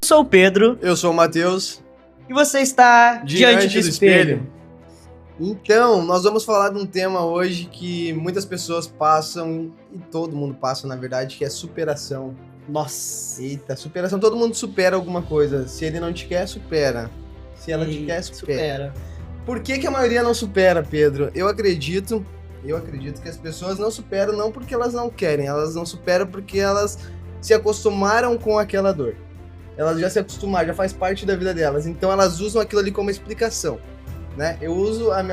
sou o Pedro. Eu sou o Matheus. E você está diante do espelho. Então, nós vamos falar de um tema hoje que muitas pessoas passam, e todo mundo passa, na verdade, que é superação. Nossa. Eita, superação. Todo mundo supera alguma coisa. Se ele não te quer, supera. Se ela te quer, supera. Por que a maioria não supera, Pedro? Eu acredito que as pessoas não superam não porque elas não querem, elas não superam porque elas se acostumaram com aquela dor. Elas já se acostumaram, já faz parte da vida delas. Então elas usam aquilo ali como explicação, né? Eu uso a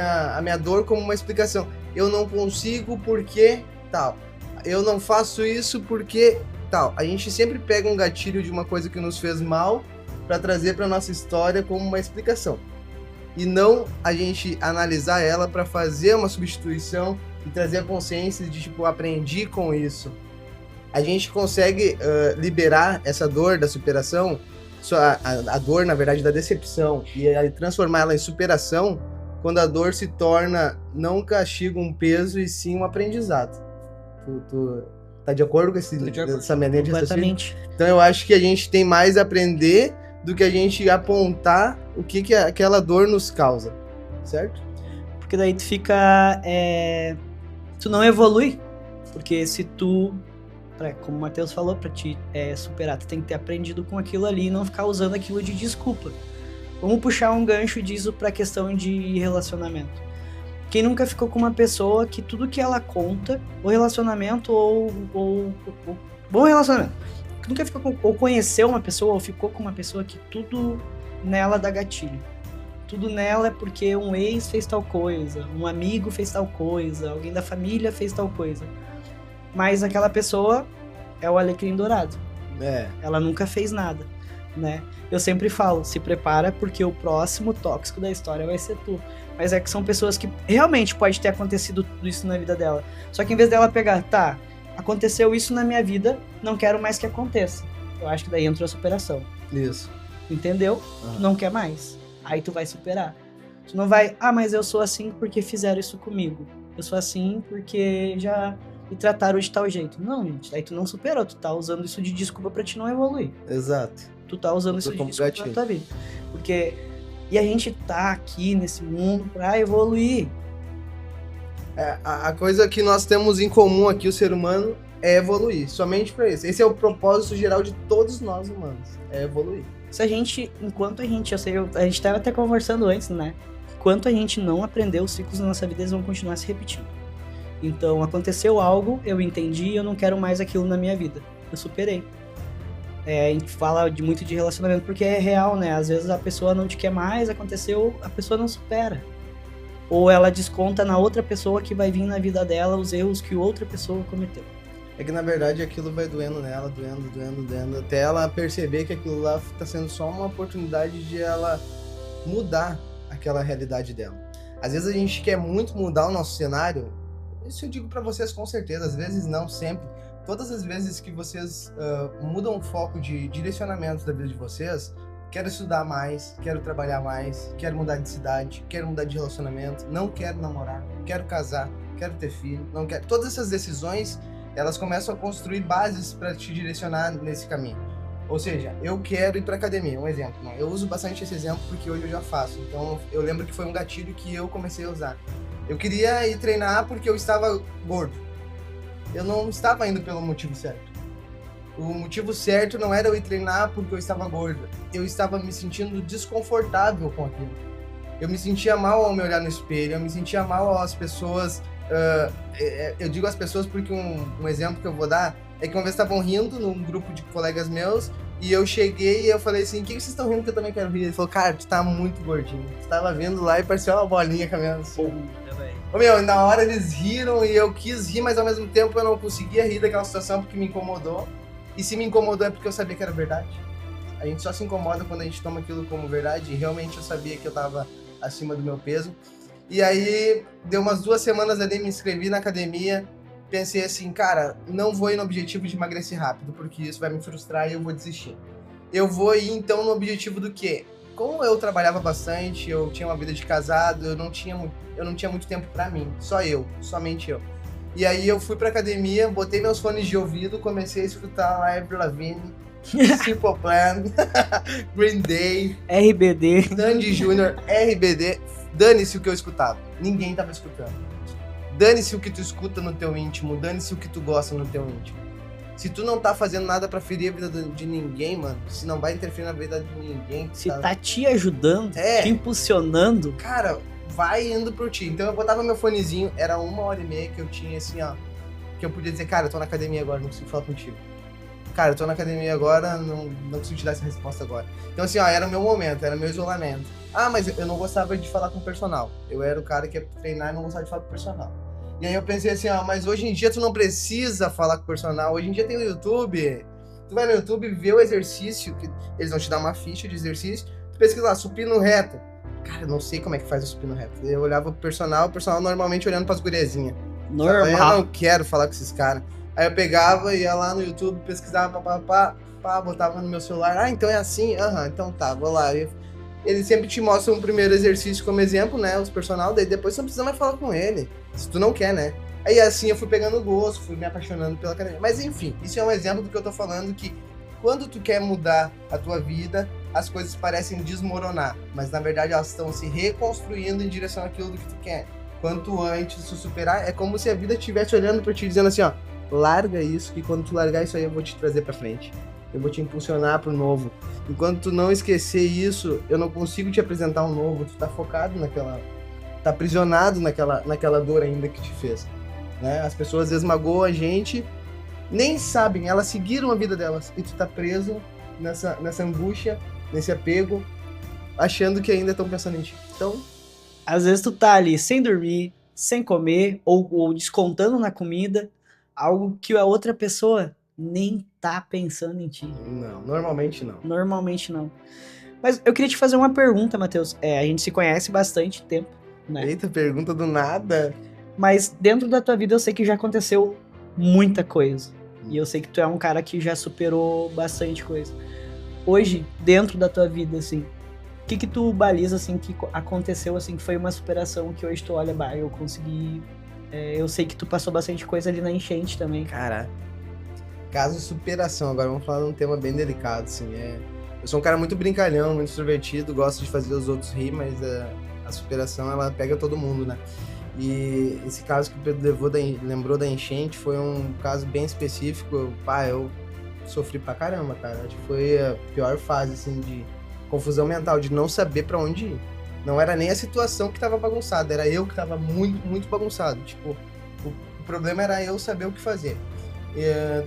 minha dor como uma explicação. Eu não consigo porque tal. Eu não faço isso porque tal. A gente sempre pega um gatilho de uma coisa que nos fez mal para trazer para nossa história como uma explicação. E não a gente analisar ela para fazer uma substituição e trazer a consciência de, tipo, aprendi com isso. A gente consegue liberar essa dor da superação, a dor, na verdade, da decepção, e transformar ela em superação quando a dor se torna não um castigo, um peso, e sim um aprendizado. Tu tá de acordo com essa maneira de raciocínio? Então eu acho que a gente tem mais a aprender do que a gente apontar o que aquela dor nos causa, certo? Porque daí tu fica... tu não evolui, porque se tu... como o Matheus falou, pra te superar, tu tem que ter aprendido com aquilo ali e não ficar usando aquilo de desculpa. Vamos puxar um gancho disso pra questão de relacionamento. Quem nunca ficou com uma pessoa que tudo que ela conta, ou relacionamento, ou bom relacionamento, que nunca ficou ou conheceu uma pessoa, ou ficou com uma pessoa que tudo nela dá gatilho. Tudo nela é porque um ex fez tal coisa, um amigo fez tal coisa, alguém da família fez tal coisa. Mas aquela pessoa é o alecrim dourado. Ela nunca fez nada, né? Eu sempre falo, se prepara porque o próximo tóxico da história vai ser tu. Mas é que são pessoas que realmente pode ter acontecido tudo isso na vida dela. Só que em vez dela pegar, aconteceu isso na minha vida, não quero mais que aconteça. Eu acho que daí entra a superação. Isso. Entendeu? Tu não quer mais. Aí tu vai superar. Tu não vai, mas eu sou assim porque fizeram isso comigo. Eu sou assim porque já me trataram de tal jeito. Não, gente. Aí tu não superou. Tu tá usando isso de desculpa pra te não evoluir. Exato. Tu tá usando isso de desculpa pra tua vida. Porque... E a gente tá aqui nesse mundo pra evoluir. A coisa que nós temos em comum aqui, o ser humano, é evoluir. Somente pra isso. Esse é o propósito geral de todos nós humanos. É evoluir. Se a gente, a gente tava até conversando antes, né? Enquanto a gente não aprender, os ciclos da nossa vida, eles vão continuar se repetindo. Então, aconteceu algo, eu entendi, eu não quero mais aquilo na minha vida. Eu superei. A gente fala muito de relacionamento porque é real, né? Às vezes a pessoa não te quer mais, aconteceu, a pessoa não supera. Ou ela desconta na outra pessoa que vai vir na vida dela os erros que outra pessoa cometeu. É que na verdade aquilo vai doendo nela, doendo, até ela perceber que aquilo lá tá sendo só uma oportunidade de ela mudar aquela realidade dela. Às vezes a gente quer muito mudar o nosso cenário, isso eu digo pra vocês com certeza, às vezes não, sempre. Todas as vezes que vocês mudam o foco de direcionamento da vida de vocês, quero estudar mais, quero trabalhar mais, quero mudar de cidade, quero mudar de relacionamento, não quero namorar, quero casar, quero ter filho, não quero... Todas essas decisões, elas começam a construir bases para te direcionar nesse caminho. Ou seja, eu quero ir para academia, um exemplo, né? Eu uso bastante esse exemplo porque hoje eu já faço. Então eu lembro que foi um gatilho que eu comecei a usar. Eu queria ir treinar porque eu estava gordo. Eu não estava indo pelo motivo certo. O motivo certo não era eu ir treinar porque eu estava gordo. Eu estava me sentindo desconfortável com aquilo. Eu me sentia mal ao me olhar no espelho, eu me sentia mal às pessoas. Eu digo às pessoas porque um exemplo que eu vou dar é que uma vez estavam rindo num grupo de colegas meus e eu cheguei e eu falei assim, o que vocês estão rindo que eu também quero rir? Ele falou, cara, tu tá muito gordinho. Tu tava vindo lá e parecia uma bolinha caminhando assim. Na hora eles riram e eu quis rir, mas ao mesmo tempo eu não conseguia rir daquela situação porque me incomodou. E se me incomodou é porque eu sabia que era verdade. A gente só se incomoda quando a gente toma aquilo como verdade. E realmente eu sabia que eu tava acima do meu peso. E aí, deu umas 2 semanas ali, me inscrevi na academia. Pensei assim, cara, não vou ir no objetivo de emagrecer rápido, porque isso vai me frustrar e eu vou desistir. Eu vou ir então no objetivo do quê? Como eu trabalhava bastante, eu tinha uma vida de casado, eu não tinha muito tempo pra mim, somente eu. E aí eu fui pra academia, botei meus fones de ouvido, comecei a escutar lá Avril Lavigne, Simple Plan, Green Day, RBD. Sandy Júnior, RBD. Dane-se o que eu escutava. Ninguém tava escutando. Dane-se o que tu escuta no teu íntimo, dane-se o que tu gosta no teu íntimo. Se tu não tá fazendo nada pra ferir a vida de ninguém, mano, se não vai interferir na vida de ninguém... Se tá te ajudando, É. te impulsionando... Cara, vai indo por ti. Então eu botava meu fonezinho, era 1h30 que eu tinha, assim, ó, que eu podia dizer, cara, eu tô na academia agora, não consigo falar contigo. Cara, eu tô na academia agora, não consigo te dar essa resposta agora. Então, assim, ó, era o meu momento, era o meu isolamento. Ah, mas eu não gostava de falar com o personal. Eu era o cara que ia treinar e não gostava de falar com o personal. E aí eu pensei assim, ó, mas hoje em dia tu não precisa falar com o personal. Hoje em dia tem o YouTube. Tu vai no YouTube ver o exercício, que eles vão te dar uma ficha de exercício. Tu pesquisa lá, supino reto. Cara, eu não sei como é que faz o supino reto. Eu olhava pro personal, o personal normalmente olhando pras guriazinhas. Normal. Eu não quero falar com esses caras. Aí eu pegava, ia lá no YouTube, pesquisava, botava no meu celular. Ah, então é assim? Aham, então tá, vou lá. Eles sempre te mostram um primeiro exercício como exemplo, né? Os personal, daí depois você não precisa mais falar com ele. Se tu não quer, né? Aí assim eu fui pegando gosto, fui me apaixonando pela academia. Mas enfim, isso é um exemplo do que eu tô falando, que quando tu quer mudar a tua vida, as coisas parecem desmoronar. Mas na verdade elas estão se reconstruindo em direção àquilo do que tu quer. Quanto antes tu superar, é como se a vida estivesse olhando pra ti, dizendo assim, ó, larga isso, que quando tu largar isso aí eu vou te trazer pra frente. Eu vou te impulsionar pro novo. Enquanto tu não esquecer isso, eu não consigo te apresentar um novo. Tu tá focado naquela... Tá aprisionado naquela dor ainda que te fez. Né? As pessoas às vezes magoam a gente, nem sabem, elas seguiram a vida delas. E tu tá preso nessa angústia, nesse apego, achando que ainda estão pensando em ti. Então... Às vezes tu tá ali sem dormir, sem comer, ou descontando na comida, algo que a outra pessoa nem tá pensando em ti. Não, normalmente não. Normalmente não. Mas eu queria te fazer uma pergunta, Matheus. A gente se conhece bastante tempo, né? Eita, pergunta do nada. Mas dentro da tua vida eu sei que já aconteceu muita coisa. E eu sei que tu é um cara que já superou bastante coisa. Hoje, dentro da tua vida, assim, o que tu baliza, assim, que aconteceu, assim, que foi uma superação que hoje tu olha, bah, eu consegui... eu sei que tu passou bastante coisa ali na enchente também. Cara, caso superação, agora vamos falar de um tema bem delicado, assim, eu sou um cara muito brincalhão, muito extrovertido, gosto de fazer os outros rir, mas a superação, ela pega todo mundo, né? E esse caso que o Pedro lembrou da enchente foi um caso bem específico. Eu sofri pra caramba, cara. Acho que foi a pior fase, assim, de confusão mental, de não saber pra onde ir. Não era nem a situação que tava bagunçada, era eu que tava muito, muito bagunçado. Tipo, o problema era eu saber o que fazer.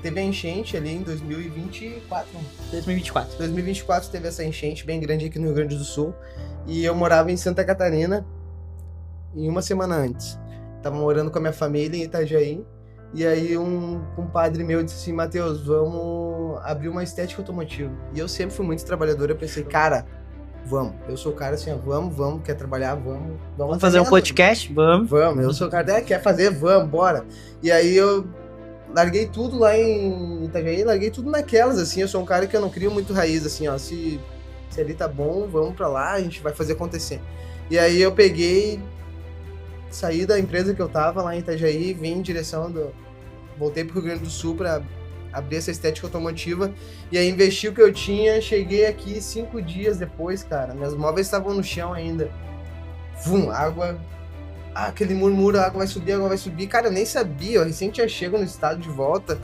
Teve a enchente ali em 2024. 2024 teve essa enchente bem grande aqui no Rio Grande do Sul. E eu morava em Santa Catarina. E uma semana antes, tava morando com a minha família em Itajaí, e aí um compadre meu disse assim, Matheus, vamos abrir uma estética automotiva. E eu sempre fui muito trabalhador, eu pensei, cara, vamos. Eu sou o cara assim, vamos, quer trabalhar, vamos fazer um podcast? Vamos, eu sou o cara, quer fazer, vamos, bora. E aí eu larguei tudo lá em Itajaí, larguei tudo naquelas, assim, eu sou um cara que eu não crio muito raiz, assim, ó, se ali tá bom, vamos pra lá, a gente vai fazer acontecer. E aí eu peguei... Saí da empresa que eu tava lá em Itajaí, vim em direção voltei pro Rio Grande do Sul pra abrir essa estética automotiva, e aí investi o que eu tinha, cheguei aqui 5 dias depois, cara, meus móveis estavam no chão ainda, água, aquele murmúrio, a água vai subir, cara, eu nem sabia, eu recém tinha chego no estado de volta,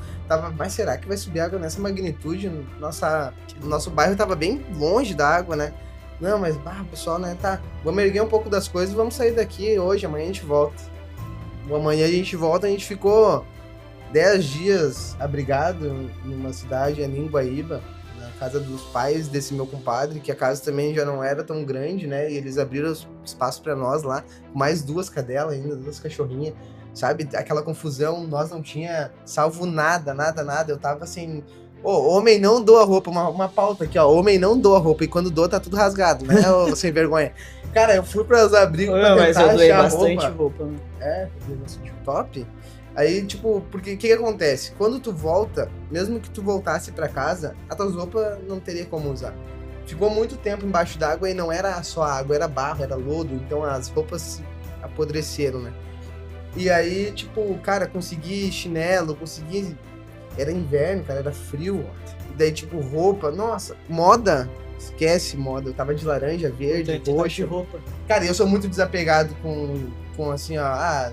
mas será que vai subir água nessa magnitude? O nosso bairro tava bem longe da água, né? Não, mas, pessoal, né, tá, vamos erguer um pouco das coisas e vamos sair daqui hoje, amanhã a gente volta. Amanhã a gente volta, a gente ficou 10 dias abrigado numa cidade ali em Guaíba, na casa dos pais desse meu compadre, que a casa também já não era tão grande, né, e eles abriram espaço pra nós lá, mais 2 cadelas ainda, 2 cachorrinhas, sabe, aquela confusão, nós não tinha salvo nada, eu tava assim... homem não doa roupa, uma pauta aqui, ó. Homem não doa roupa, e quando doa tá tudo rasgado, né? Sem vergonha. Cara, eu fui pros abrigos pra mas tentar eu doei achar bastante roupa. Bastante top. Aí, tipo, porque o que acontece? Quando tu volta, mesmo que tu voltasse pra casa, as tuas roupas não teria como usar. Ficou muito tempo embaixo d'água e não era só água, era barro, era lodo, então as roupas apodreceram, né? E aí, tipo, cara, consegui chinelo, consegui... Era inverno, cara, era frio. E daí, tipo, roupa, nossa, moda, esquece moda. Eu tava de laranja, verde, roxo. Roupa. Cara, eu sou muito desapegado com assim, ó,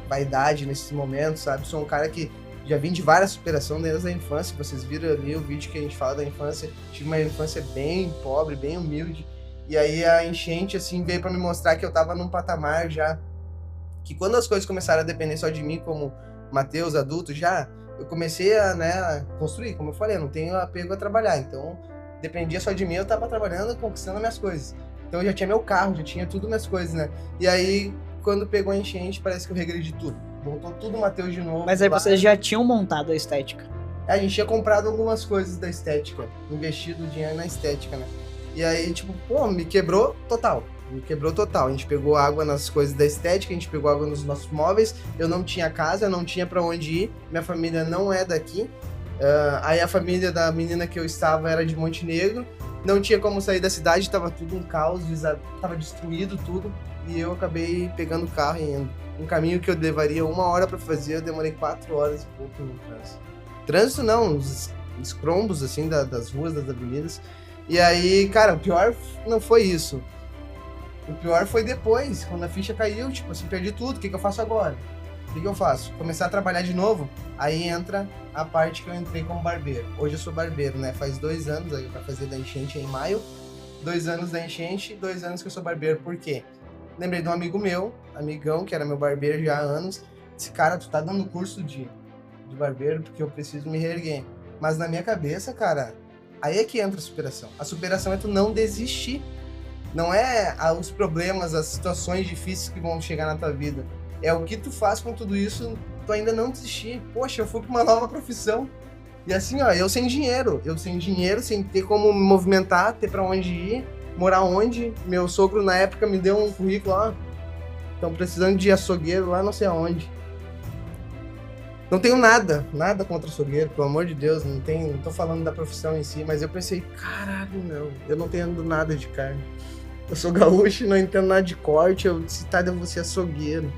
vaidade nesses momentos, sabe? Sou um cara que já vim de várias superações desde a infância. Vocês viram ali o vídeo que a gente fala da infância. Tive uma infância bem pobre, bem humilde. E aí a enchente, assim, veio pra me mostrar que eu tava num patamar já... Que quando as coisas começaram a depender só de mim, como Matheus, adulto, já... Eu comecei a construir, como eu falei, eu não tenho apego a trabalhar. Então, dependia só de mim, eu tava trabalhando, conquistando minhas coisas. Então, eu já tinha meu carro, já tinha tudo minhas coisas, né? E aí, quando pegou a enchente, parece que eu regredi tudo. Voltou tudo o Matheus de novo. Mas aí vocês já tinham montado a estética. A gente tinha comprado algumas coisas da estética, investido dinheiro na estética, né? E aí, tipo, pô, me quebrou total. Me quebrou total. A gente pegou água nas coisas da estética, a gente pegou água nos nossos móveis. Eu não tinha casa, eu não tinha pra onde ir. Minha família não é daqui. Aí a família da menina que eu estava era de Montenegro. Não tinha como sair da cidade, tava tudo um caos, tava destruído tudo. E eu acabei pegando o carro e indo. Um caminho que eu levaria 1 hora pra fazer, eu demorei 4 horas e pouco no trânsito. Trânsito não, os crombos, assim, das ruas, das avenidas. E aí, cara, o pior não foi isso. O pior foi depois, quando a ficha caiu, tipo assim, perdi tudo, o que eu faço agora? O que eu faço? Começar a trabalhar de novo? Aí entra a parte que eu entrei como barbeiro. Hoje eu sou barbeiro, né? Faz 2 anos, aí vai fazer da enchente em maio. 2 anos da enchente, 2 anos que eu sou barbeiro. Por quê? Lembrei de um amigo meu, amigão, que era meu barbeiro já há anos. Esse cara, tu tá dando curso de barbeiro porque eu preciso me reerguer. Mas na minha cabeça, cara, aí é que entra a superação. A superação é tu não desistir. Não é os problemas, as situações difíceis que vão chegar na tua vida. É o que tu faz com tudo isso, tu ainda não desistir. Poxa, eu fui pra uma nova profissão. E assim, ó, eu sem dinheiro, sem ter como me movimentar, ter pra onde ir, morar onde. Meu sogro, na época, me deu um currículo, ó, estão precisando de açougueiro lá não sei aonde. Não tenho nada contra açougueiro, pelo amor de Deus, não tô falando da profissão em si, mas eu pensei, caralho, não, eu não entendo nada de carne. Eu sou gaúcho, não entendo nada de corte, eu vou ser açougueiro.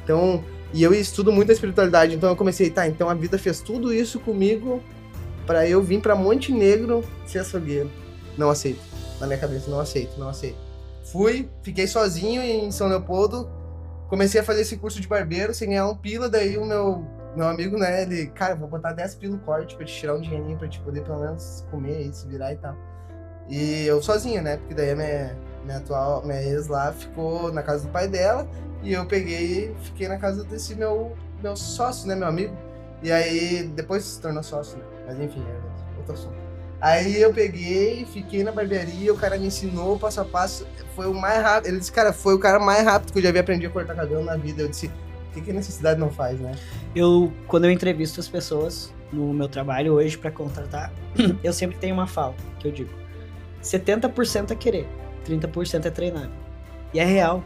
Então, e eu estudo muito a espiritualidade, então eu comecei, então a vida fez tudo isso comigo pra eu vir pra Montenegro ser açougueiro. Não aceito, na minha cabeça, não aceito. Fui, fiquei sozinho em São Leopoldo, comecei a fazer esse curso de barbeiro sem ganhar um pila, daí o meu amigo, né, ele, cara, vou botar 10 pila no corte pra te tirar um dinheirinho pra te poder pelo menos comer e se virar e tal. E eu sozinho, né, porque daí a minha ex lá ficou na casa do pai dela e eu peguei e fiquei na casa desse meu sócio, né, meu amigo. E aí, depois se tornou sócio, né, mas enfim, é outro assunto. Aí eu peguei, fiquei na barbearia, o cara me ensinou passo a passo, foi o mais rápido. Ele disse, cara, foi o cara mais rápido que eu já vi aprender a cortar cabelo na vida. Eu disse, o que a necessidade não faz, né? Quando eu entrevisto as pessoas no meu trabalho hoje pra contratar, eu sempre tenho uma fala, que eu digo, 70% é querer, 30% é treinar. E é real.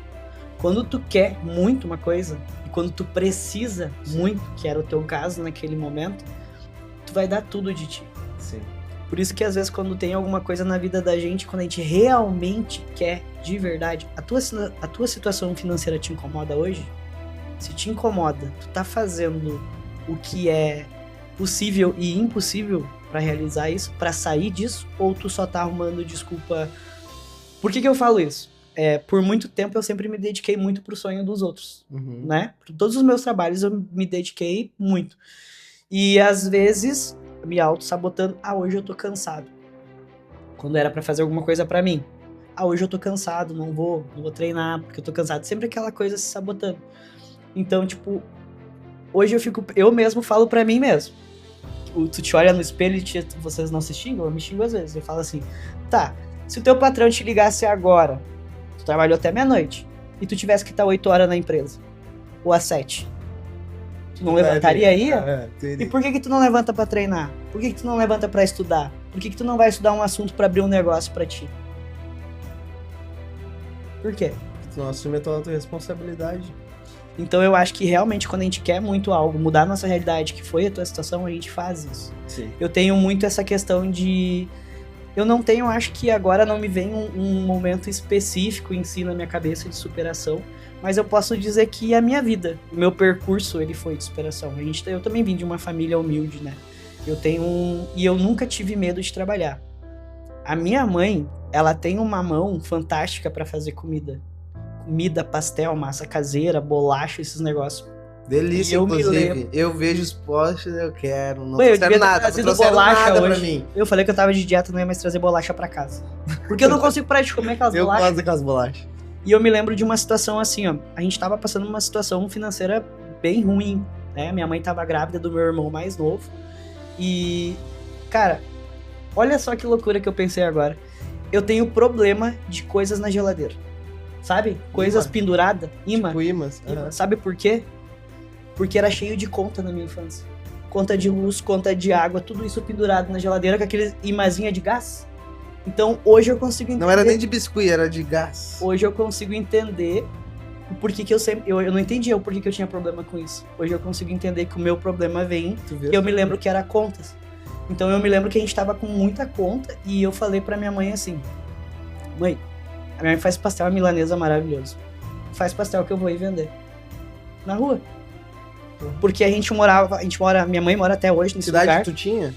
Quando tu quer muito uma coisa, e quando tu precisa muito, que era o teu caso naquele momento, tu vai dar tudo de ti. Sim. Por isso que às vezes quando tem alguma coisa na vida da gente, quando a gente realmente quer de verdade, a tua situação financeira te incomoda hoje? Se te incomoda, tu tá fazendo o que é possível e impossível pra realizar isso, pra sair disso, ou tu só tá arrumando desculpa? Por que eu falo isso? Por muito tempo eu sempre me dediquei muito pro sonho dos outros, né? Por todos os meus trabalhos eu me dediquei muito. E às vezes me auto-sabotando, hoje eu tô cansado. Quando era pra fazer alguma coisa pra mim. Hoje eu tô cansado, não vou treinar, porque eu tô cansado. Sempre aquela coisa se sabotando. Então, tipo, hoje eu mesmo falo pra mim mesmo. Tu te olha no espelho e vocês não se xingam? Eu me xingo às vezes. Eu falo assim, tá, se o teu patrão te ligasse agora, tu trabalhou até meia-noite, e tu tivesse que estar 8 horas na empresa, ou às 7, tu não levantaria aí? E por que tu não levanta pra treinar? Por que tu não levanta pra estudar? Por que tu não vai estudar um assunto pra abrir um negócio pra ti? Por quê? Tu não assume a tua responsabilidade. Então eu acho que realmente quando a gente quer muito algo, mudar a nossa realidade, que foi a tua situação, a gente faz isso. Sim. Eu tenho muito essa questão de... Eu não tenho, acho que agora não me vem um momento específico em si na minha cabeça de superação, mas eu posso dizer que a minha vida, o meu percurso, ele foi de superação. Eu também vim de uma família humilde, né? E eu nunca tive medo de trabalhar. A minha mãe, ela tem uma mão fantástica pra fazer comida. Comida, pastel, massa caseira, bolacha, esses negócios. Delícia, eu inclusive. Eu vejo os posts, eu quero. Não eu trouxeram nada, não trouxeram nada hoje. Pra mim. Eu falei que eu tava de dieta, não ia mais trazer bolacha pra casa. Porque eu não consigo parar de comer aquelas bolachas. Eu gosto daquelas bolachas. E eu me lembro de uma situação assim, ó. A gente tava passando uma situação financeira bem ruim, né? Minha mãe tava grávida do meu irmão mais novo. E, cara, olha só que loucura que eu pensei agora. Eu tenho problema de coisas na geladeira. Sabe? Coisas penduradas. Imã. Tipo imãs. Sabe por quê? Porque era cheio de conta na minha infância. Conta de luz, conta de água, tudo isso pendurado na geladeira com aquele imãzinha de gás. Então, hoje eu consigo entender... Não era nem de biscuit, era de gás. Hoje eu consigo entender o porquê que eu não entendia o porquê que eu tinha problema com isso. Hoje eu consigo entender que o meu problema vem, que eu me lembro que era contas. Então eu me lembro que a gente tava com muita conta e eu falei pra minha mãe assim: mãe, a minha mãe faz pastel à milanesa maravilhoso. Faz pastel que eu vou ir vender. Na rua. Porque minha mãe mora até hoje nesse lugar. Que idade tu tinha?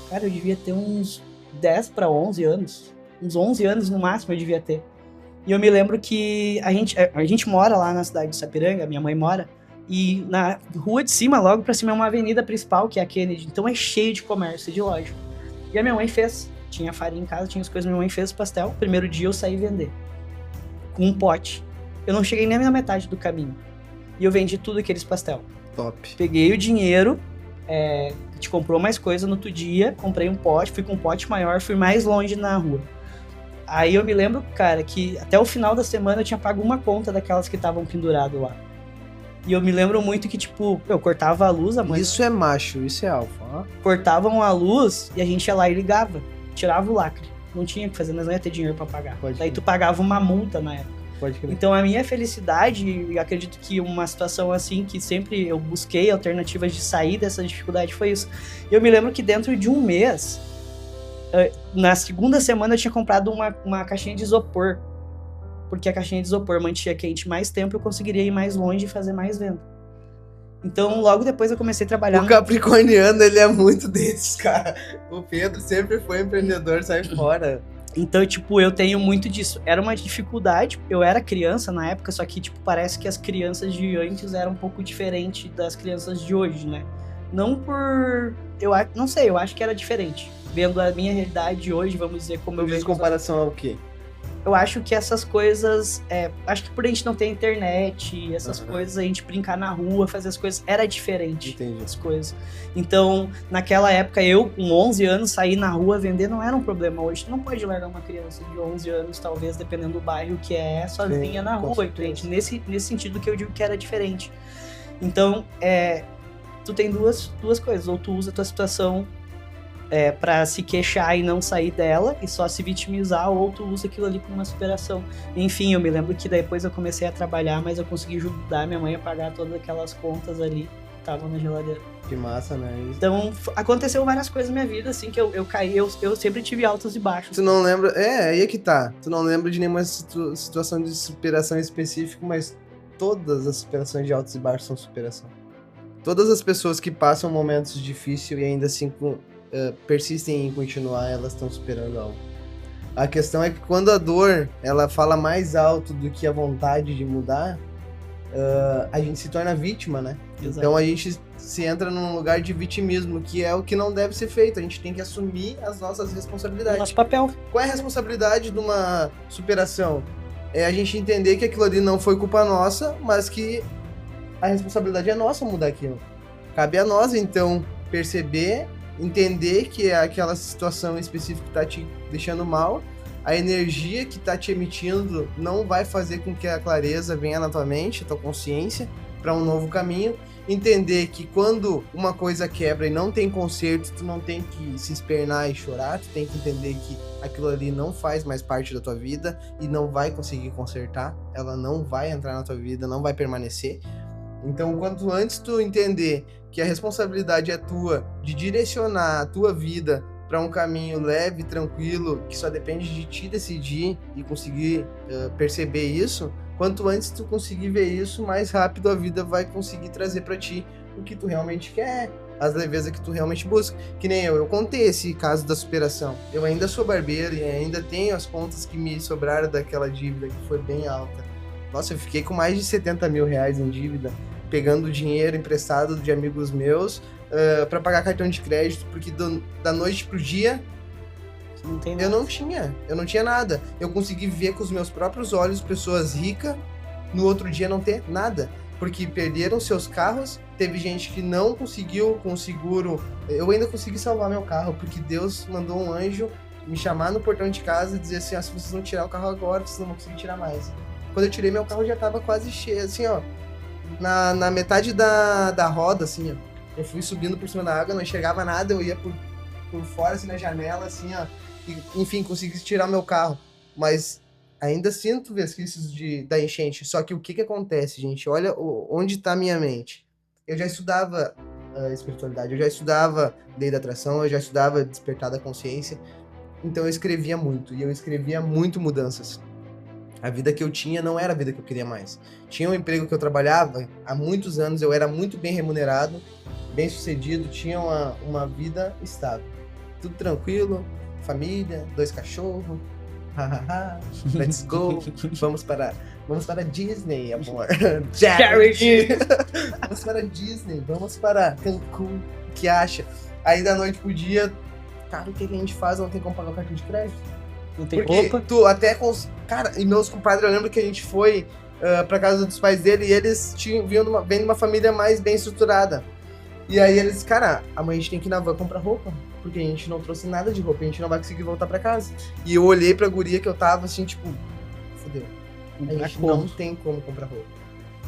Cara, eu devia ter uns 10 para 11 anos. Uns 11 anos no máximo eu devia ter. E eu me lembro que a gente mora lá na cidade de Sapiranga, minha mãe mora, e na rua de cima, logo pra cima, é uma avenida principal, que é a Kennedy. Então é cheio de comércio, de loja. E a minha mãe fez. Tinha farinha em casa, tinha as coisas, minha mãe fez o pastel. Primeiro dia eu saí vender. Com um pote. Eu não cheguei nem na metade do caminho. E eu vendi tudo aqueles pastel. Top. Peguei o dinheiro, a gente comprou mais coisa no outro dia, comprei um pote, fui com um pote maior, fui mais longe na rua. Aí eu me lembro, cara, que até o final da semana eu tinha pago uma conta daquelas que estavam penduradas lá. E eu me lembro muito que, tipo, eu cortava a luz, a mãe... Isso é macho, isso é alfa. Ó. Cortavam a luz e a gente ia lá e ligava. Tirava o lacre. Não tinha o que fazer, nós não ia ter dinheiro pra pagar. Daí tu pagava uma multa na época. Então a minha felicidade, e acredito que uma situação assim, que sempre eu busquei alternativas de sair dessa dificuldade, foi isso. Eu me lembro que dentro de um mês, na segunda semana eu tinha comprado uma caixinha de isopor. Porque a caixinha de isopor mantinha quente mais tempo, eu conseguiria ir mais longe e fazer mais venda. Então, logo depois eu comecei a trabalhar... O capricorniano, ele é muito desses, cara. O Pedro sempre foi empreendedor, sai fora. Então, tipo, eu tenho muito disso. Era uma dificuldade, eu era criança na época, só que, tipo, parece que as crianças de antes eram um pouco diferentes das crianças de hoje, né? Não por... não sei, eu acho que era diferente. Vendo a minha realidade de hoje, vamos dizer, como eu vejo... Em comparação ao quê? Eu acho que essas coisas... acho que por a gente não ter internet, essas coisas, a gente brincar na rua, fazer as coisas, era diferente. Entendi. As coisas. Então, naquela época, eu, com 11 anos, sair na rua vender não era um problema. Hoje, tu não pode largar uma criança de 11 anos, talvez, dependendo do bairro que é, sozinha na rua. Gente, nesse sentido que eu digo que era diferente. Então, tu tem duas coisas. Ou tu usa a tua situação pra se queixar e não sair dela e só se vitimizar, ou tu usa aquilo ali como uma superação. Enfim, eu me lembro que depois eu comecei a trabalhar, mas eu consegui ajudar minha mãe a pagar todas aquelas contas ali que estavam na geladeira. Que massa, né? Então, aconteceu várias coisas na minha vida, assim, que eu caí, eu sempre tive altos e baixos. Tu não lembra... aí é que tá. Tu não lembra de nenhuma situação de superação específica, mas todas as superações de altos e baixos são superação. Todas as pessoas que passam momentos difíceis e ainda assim persistem em continuar, elas estão superando algo. A questão é que quando a dor, ela fala mais alto do que a vontade de mudar, a gente se torna vítima, né? Exato. Então a gente se entra num lugar de vitimismo, que é o que não deve ser feito. A gente tem que assumir as nossas responsabilidades. Nosso papel. Qual é a responsabilidade de uma superação? É a gente entender que aquilo ali não foi culpa nossa, mas que a responsabilidade é nossa mudar aquilo. Cabe a nós, então, perceber, entender que aquela situação específica que tá te deixando mal, a energia que tá te emitindo não vai fazer com que a clareza venha na tua mente, a tua consciência, para um novo caminho. Entender que quando uma coisa quebra e não tem conserto, tu não tem que se espernar e chorar, tu tem que entender que aquilo ali não faz mais parte da tua vida e não vai conseguir consertar, ela não vai entrar na tua vida, não vai permanecer. Então, quanto antes tu entender que a responsabilidade é tua, de direcionar a tua vida para um caminho leve, tranquilo, que só depende de ti decidir e conseguir perceber isso, Quanto antes tu conseguir ver isso, mais rápido a vida vai conseguir trazer pra ti o que tu realmente quer, as levezas que tu realmente busca. Que nem eu contei esse caso da superação. Eu ainda sou barbeiro e ainda tenho as contas que me sobraram daquela dívida que foi bem alta. Nossa, eu fiquei com mais de 70 mil reais em dívida, pegando dinheiro emprestado de amigos meus para pagar cartão de crédito, porque da noite pro dia Não tem nada. eu não tinha nada. Eu consegui ver com os meus próprios olhos pessoas ricas no outro dia não ter nada, porque perderam seus carros. Teve gente que não conseguiu com o seguro. Eu ainda consegui salvar meu carro, porque Deus mandou um anjo me chamar no portão de casa e dizer assim, se vocês não tirar o carro agora, vocês não vão conseguir tirar mais. Quando eu tirei, meu carro já tava quase cheio, assim, ó, na metade da roda, assim, ó. Eu fui subindo por cima da água, não enxergava nada, eu ia por fora, assim, na janela, assim, ó. E, enfim, consegui tirar meu carro. Mas ainda sinto vesquícios da enchente. Só que o que acontece, gente? Olha onde tá a minha mente. Eu já estudava espiritualidade, eu já estudava lei da atração, eu já estudava despertar da consciência. Então eu escrevia muito, e eu escrevia muito mudanças. A vida que eu tinha não era a vida que eu queria mais. Tinha um emprego que eu trabalhava há muitos anos, eu era muito bem remunerado, bem sucedido, tinha uma vida estável. Tudo tranquilo, família, 2 cachorros, let's go, vamos para Disney, amor. Charity! Vamos para Disney, vamos para Cancún, o que acha? Aí da noite pro dia, cara, o que a gente faz? Não tem como pagar o cartão de crédito. Não tem Porque roupa. tu até cara, e meus compadres, eu lembro que a gente foi pra casa dos pais dele e eles vêm de uma família mais bem estruturada. E aí eles, cara, amanhã a gente tem que ir na van comprar roupa, porque a gente não trouxe nada de roupa, a gente não vai conseguir voltar pra casa. E eu olhei pra guria que eu tava assim, tipo, fodeu. A gente não tem como comprar roupa.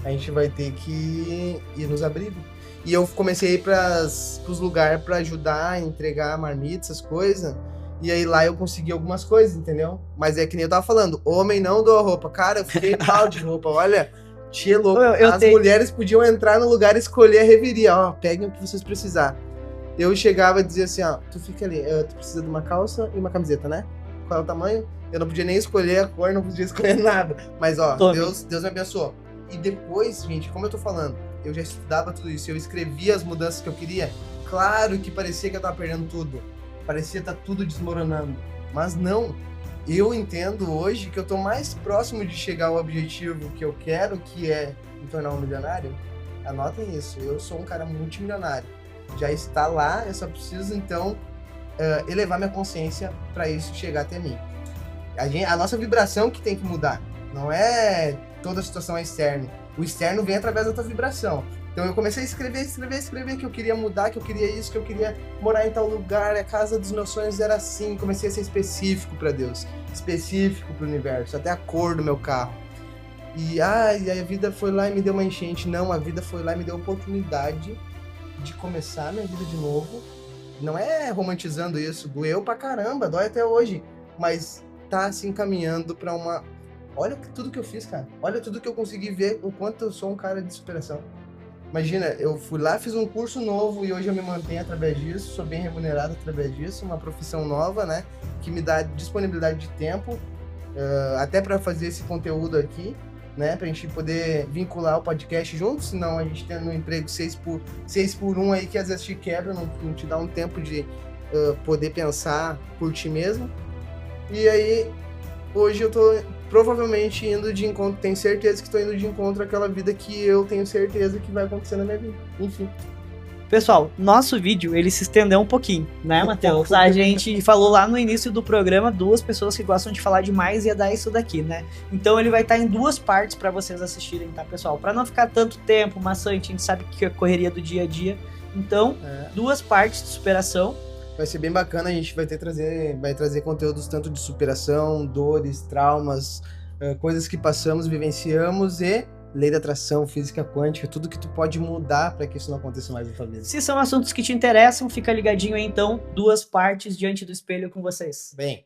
A gente vai ter que ir nos abrigos. E eu comecei a ir pros lugares pra ajudar, entregar marmitas, essas coisas. E aí lá eu consegui algumas coisas, entendeu? Mas é que nem eu tava falando, homem não doa roupa. Cara, eu fiquei mal de roupa, olha. Tia louco. Mulheres podiam entrar no lugar e escolher a reveria. Ó, peguem o que vocês precisar. Eu chegava e dizia assim, ó, tu fica ali, tu precisa de uma calça e uma camiseta, né? Qual é o tamanho? Eu não podia nem escolher a cor, não podia escolher nada. Mas ó, Deus me abençoou. E depois, gente, como eu tô falando, eu já estudava tudo isso, eu escrevia as mudanças que eu queria. Claro que parecia que eu tava perdendo tudo. Parecia estar tudo desmoronando. Mas não. Eu entendo hoje que eu tô mais próximo de chegar ao objetivo que eu quero, que é me tornar um milionário. Anotem isso. Eu sou um cara multimilionário. Já está lá, eu só preciso, então, elevar minha consciência para isso chegar até mim. A nossa vibração que tem que mudar. Não é toda a situação externa. O externo vem através da tua vibração. Então eu comecei a escrever que eu queria mudar, que eu queria isso, que eu queria morar em tal lugar, a casa dos meus sonhos era assim. Comecei a ser específico para Deus, específico para o universo, até a cor do meu carro. E a vida foi lá e me deu uma enchente. Não, a vida foi lá e me deu a oportunidade de começar minha vida de novo. Não é romantizando isso, doeu pra caramba, dói até hoje, mas tá assim caminhando para uma... Olha tudo que eu fiz, cara. Olha tudo que eu consegui ver, o quanto eu sou um cara de superação. Imagina, eu fui lá, fiz um curso novo e hoje eu me mantenho através disso, sou bem remunerado através disso, uma profissão nova, né, que me dá disponibilidade de tempo, até para fazer esse conteúdo aqui, né, pra gente poder vincular o podcast junto, senão a gente tem no emprego 6 por 1 aí que às vezes te quebra, não te dá um tempo de poder pensar por ti mesmo. E aí, hoje eu tô provavelmente indo de encontro, tenho certeza que estou indo de encontro àquela vida que eu tenho certeza que vai acontecer na minha vida. Enfim. Pessoal, nosso vídeo, ele se estendeu um pouquinho, né, Matheus? A gente falou lá no início do programa, 2 pessoas que gostam de falar demais ia dar isso daqui, né? Então ele vai estar em 2 partes para vocês assistirem, tá, pessoal? Para não ficar tanto tempo maçante, a gente sabe que é correria do dia a dia. Então, 2 partes de superação. Vai ser bem bacana, a gente vai trazer conteúdos tanto de superação, dores, traumas, coisas que passamos, vivenciamos e lei da atração, física quântica, tudo que tu pode mudar para que isso não aconteça mais na tua vida. Se são assuntos que te interessam, fica ligadinho aí então, 2 partes diante do espelho com vocês. Bem.